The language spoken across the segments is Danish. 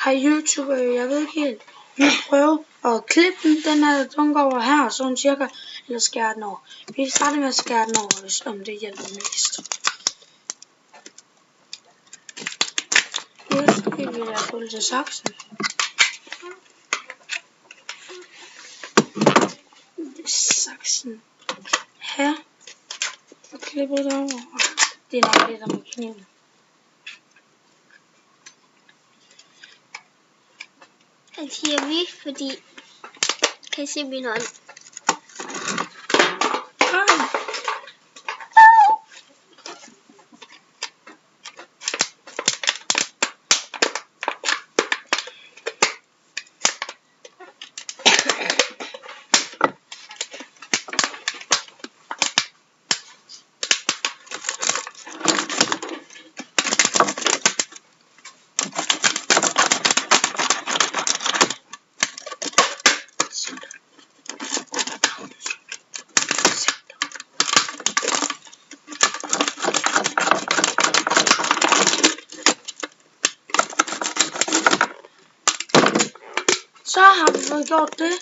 Hej YouTube, jeg ved ikke helt. Vi prøver at klippe den. Den går over her, sådan cirka. Eller skære den over. Vi starter med at skære den over, om det hjælper mest. Nu skal vi lade hul til saksen. Saksen her. Og klippe det over. Det er nok lidt med kniven. Han siger vi, fordi kan se min hånd. Så har vi fået gjort det.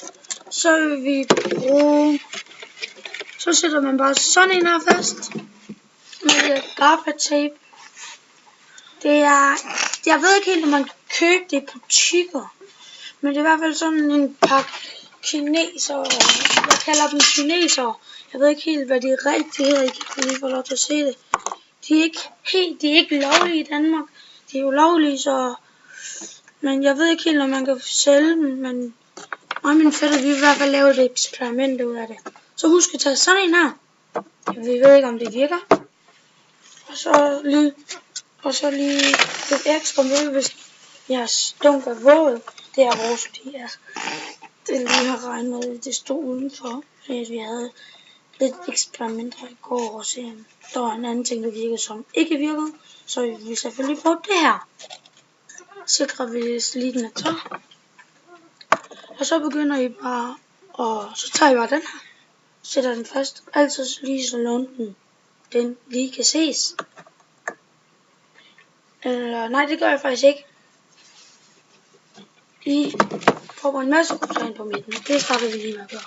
Så vil vi bruge. Så sætter man bare sådan en her fast med gaffatape. Det er. Jeg ved ikke helt, om man kan købe det i butikker, men det er i hvert fald sådan en pakke kinesere. Jeg kalder dem kinesere. Jeg ved ikke helt, hvad de rigtig hedder. I kan lige få lov til at se det. De er ikke lovlige i Danmark. De er ulovlige, så. Men jeg ved ikke helt, om man kan sælge dem, men mig og min fætter, vi vil i hvert fald lave et eksperiment ud af det. Så husk at tage sådan en her. Vi ved ikke, om det virker. Og så lige lidt ekstra med, hvis jeres dunk er våd. Det er vores, fordi det lige har regnet med, det stod udenfor. Vi havde lidt eksperimenter i går og se, om der var en anden ting, der virkede, som ikke virkede. Så vi vil selvfølgelig få det her. Sikrer vi lige den er tør. Og så begynder I bare, og så tager I bare den her. Sætter den fast. Altså lige så lunden den lige kan ses. Eller nej, det gør jeg faktisk ikke. I prøver en masse krudt ind på midten. Det starter vi lige med at gøre.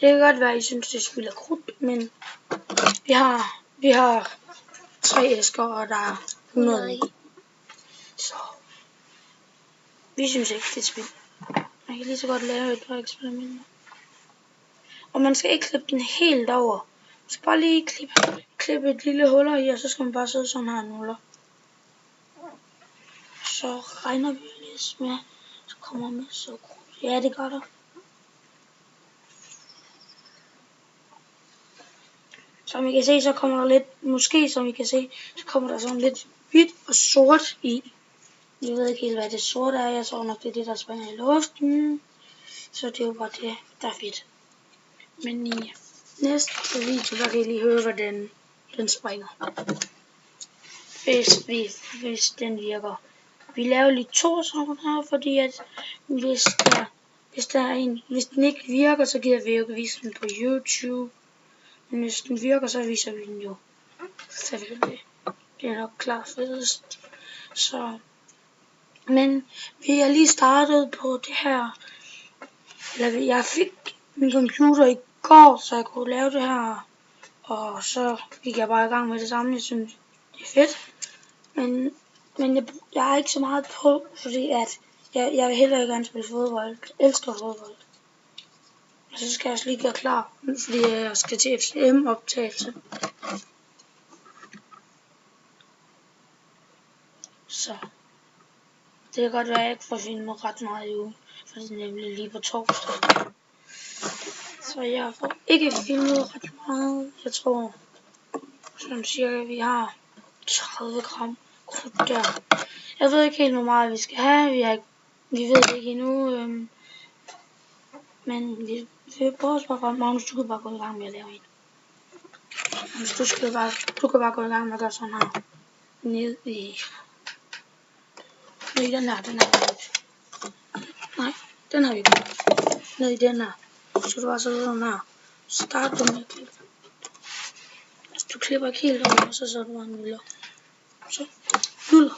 Det kan godt være, at I synes, det spiller krudt, men vi har 3 æsker, og der er 100 i. Så vi synes ikke, det er spild. Man kan lige så godt lave et par eksperimenter. Og man skal ikke klippe den helt over. Man skal bare lige klippe et lille huller i, og så skal man bare sidde sådan her nuller. Så regner vi lidt med, så kommer med så krudt. Ja, det gør der. Som I kan se, så kommer der lidt, måske som I kan se, så kommer der sådan lidt hvidt og sort i. Jeg ved ikke helt, hvad det sorte er. Jeg tror nok, det er det, der springer i luften. Så det er jo bare det, der er fedt. Men i næste video, der kan I lige høre, hvad den springer. Hvis den virker. Vi laver lige 2 sådan her, fordi at hvis den ikke virker, så gider vi jo ikke vise den på YouTube. Men hvis den virker, så viser vi den jo. Selvfølgelig. Det er nok klart fedest. Så. Men vi har lige startet på det her. Eller jeg fik min computer i går, så jeg kunne lave det her. Og så gik jeg bare i gang med det samme. Jeg synes, det er fedt. Men jeg er ikke så meget på, fordi at jeg vil hellere gerne spille fodbold. Jeg elsker fodbold. Og så skal jeg også lige gøre klar, fordi jeg skal til FCM-optagelse. Så. Det kan godt være, at jeg ikke får filmet ret meget i ugen, for det er nemlig lige på torsdag. Så jeg får ikke filmet ret meget. Jeg tror, sådan cirka vi har 30 gram krudt der. Jeg ved ikke helt, hvor meget vi skal have. Vi ved det ikke endnu. Men vi prøver at spørge, Magnus, du kan bare gå i gang med at lave en. Hvis du kan bare gå i gang med at gøre sådan her. Ned i den her. Nej, den har vi ikke. Ned i den her. Så du bare sådan her. Start du med at klippe. Hvis du klipper ikke helt over, så du bare en nuller. Så nuller.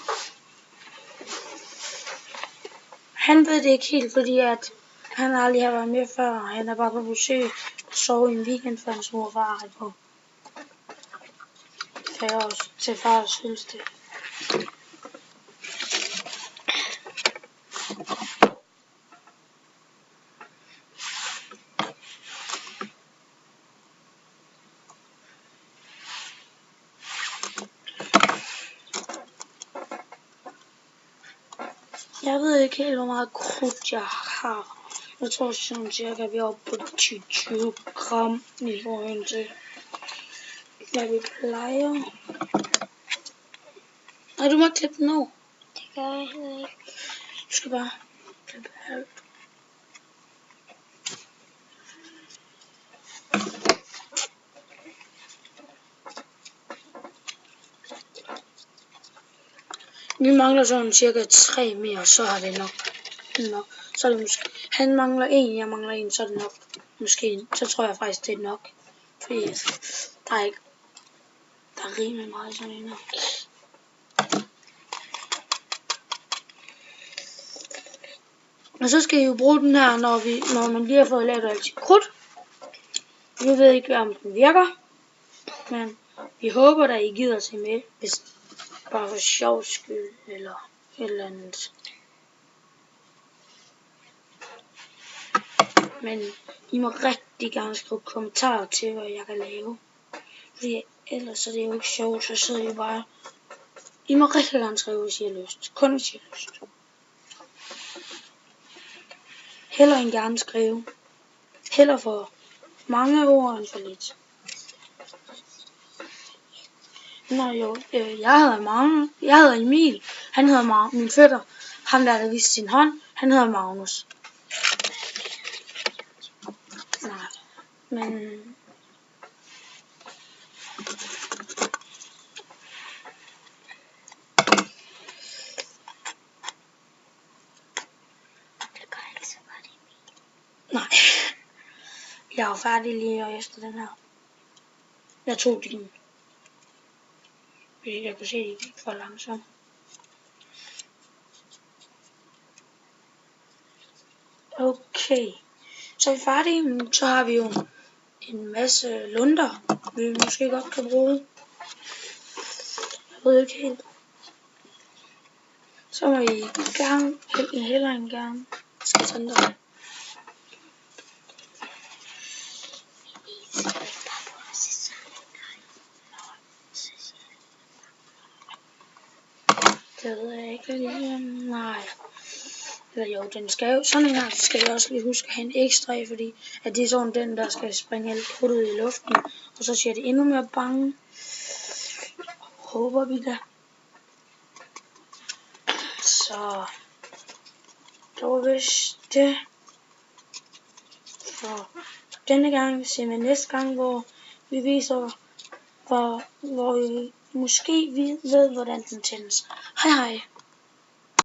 Han ved det ikke helt, fordi at han aldrig har været med før. Han er bare på besøg og sove i en weekend, for hans mor og far er på til fars fødselsdag. Jeg ved ikke helt, hvor meget krudt jeg har. Jeg tror sådan cirka, vi er oppe på 20 gram i forhold til, hvad vi plejer. Nej, du må ikke klippe den over. Det gør jeg heller ikke. Du skal bare klippe halvt. Vi mangler sådan cirka 3 mere, så er det nok. Så er det måske. Han mangler 1, jeg mangler 1, så er det nok. Måske, så tror jeg faktisk, det er nok. Fordi der er rimelig meget sådan en her. Og så skal I jo bruge den her, når man lige har fået lavet alt sit krudt. Vi ved ikke, om den virker. Men vi håber, at I gider se med, hvis bare for sjov skyld, eller et eller andet. Men I må rigtig gerne skrive kommentarer til, hvad jeg kan lave. Fordi ellers er det jo ikke sjovt, så sidder I bare. I må rigtig gerne skrive, hvis I har lyst. Kun hvis I har lyst. Hellere end gerne skrive. Hellere for mange ord end for lidt. Nå jo, jeg hedder Emil. Han hedder min fætter. Ham der viste sin hånd, han hedder Magnus. Nej, men nej. Jeg er færdig lige efter den her. Jeg tog din. Fordi jeg kunne se, at det gik for langsomt. Okay. Så er vi færdige. Så har vi jo en masse lunder, vi måske godt kan bruge. Jeg ved ikke helt. Så må I gerne hellere end gerne. Skal sådan der. Det ved jeg ikke lige. Nej. Eller jo, den skal jo, sådan en her skal jeg også lige huske at have en ekstra af, fordi at det er sådan den, der skal springe alt krudtet i luften, og så siger det endnu mere bange. Håber vi da. Så det var vist det. Så denne gang ser vi næste gang, hvor vi viser, hvor vi måske ved, hvordan den tændes. Hej hej.